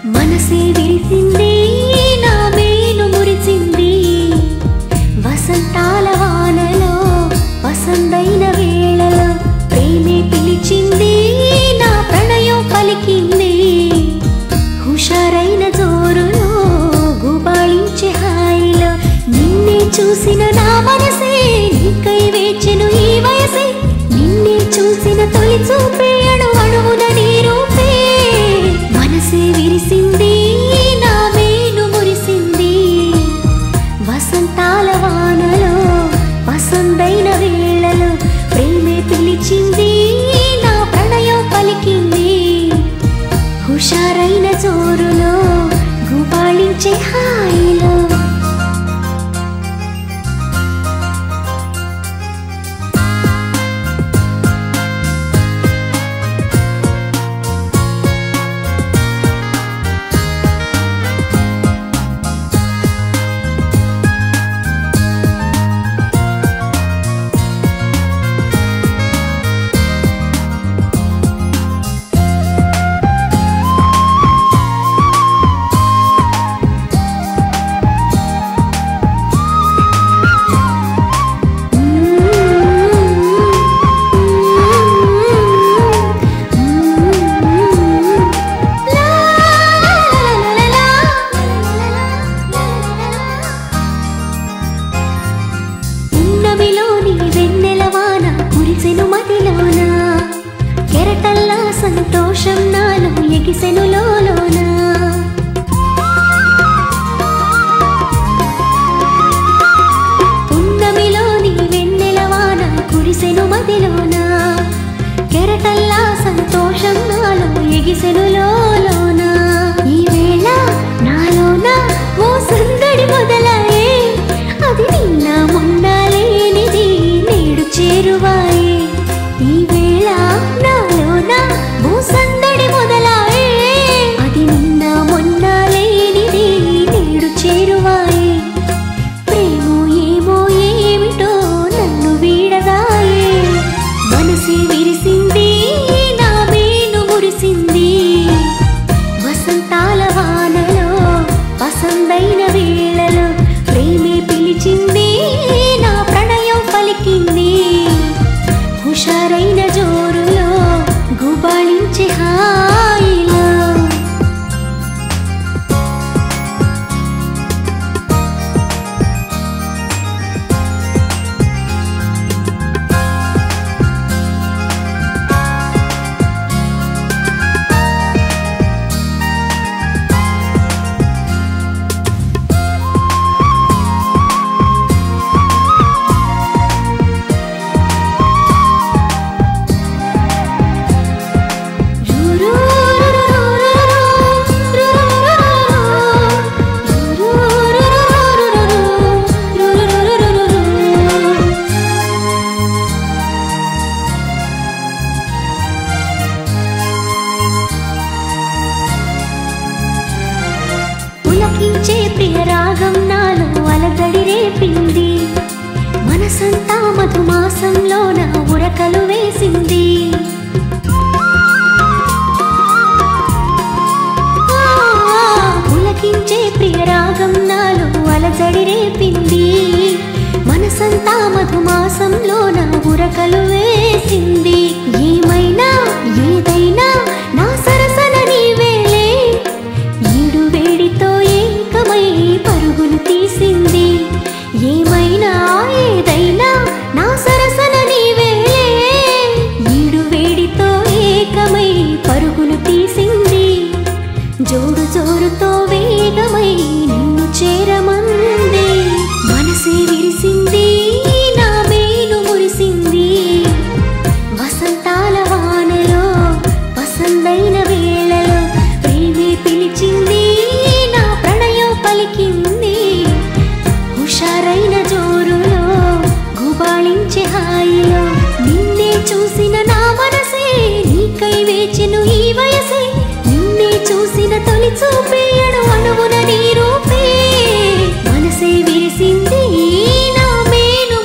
మనసే విరిసింది నా మేను మురిసింది వసంతాల వానలో వసంతైన వేళలో ప్రేమే పిలిచింది నా ప్రణయం పలికింది హుషారైన జోరులో గుబాళించే హాయిలో నిన్నే చూసిన నా మనసే నీకై వేచెను ఈ వయసే నిన్నే చూసిన తొలి చూపే అణువణువున నీ రూపే మనసే విరిసింది నా మేను మురిసింది వసంతాల వానలో వసంతైన వేళలో ప్రేమే పిలిచింది నా ప్రణయం పలికింది హుషారైన జోరులో గుబాళించే హాయిలో సంతోషం నాలో ఎగిసెను లోలోన పున్నమిలోని వెన్నెలవాన కురిసెను మదిలోన కెరటల్లా సంతోషం నాలో ఎగిసెను లోలోన ఈ వేళ నాలోన ఓ సందడి మొదలాయే అది నిన్న మొన్న లేనిది నేడు చేరువాయే ఈ వేళ నాలోన ఓ సందడి మొదలాయే అది నిన్న మొన్న లేనిది నేడు చేరువాయే ప్రేమో ఏమో ఏమిటో నన్ను వీడదాయే మనసే విరిసింది నా మేను మురిసింది వసంతాల వానలో వసంతైన వేళలో ప్రేమే పిలిచింది నా ప్రణయం పలికింది హుషారైన జోరులో గుబాళించే హాయిలో పులకించే ప్రియ రాగం నాలో అలజడి రేపింది మనసంతా మధుమాసంలోన ఉరకలు వేసింది పులకించే ప్రియ రాగం నాలో అలజడి రేపింది మనసంతా మధుమాసంలోన ఉరకలు వేసింది ఏమైనా ఏదైనా నా సరసన నీవేలే ఈడు వేడితో ఏకమై పరుగులు తీసింది ఏమైనా ఏదైనా నా సరసన నీవేలే ఈడు వేడితో ఏకమై పరుగులు తీసింది జోడు జోరుతో వేగమై నిన్ను చేరమంది మనసే విరిసింది నా మేను మురిసింది వసంతాల వానలో వసంతైన వేళలో ప్రేమే పిలిచింది నా ప్రణయం పలికింది హుషారైన జోరులో గుబాళించే హాయిలో నిన్నే చూసిన నా మనసే నీకై వేచెను ఈ వయసే నిన్నే చూసిన తొలి చూపే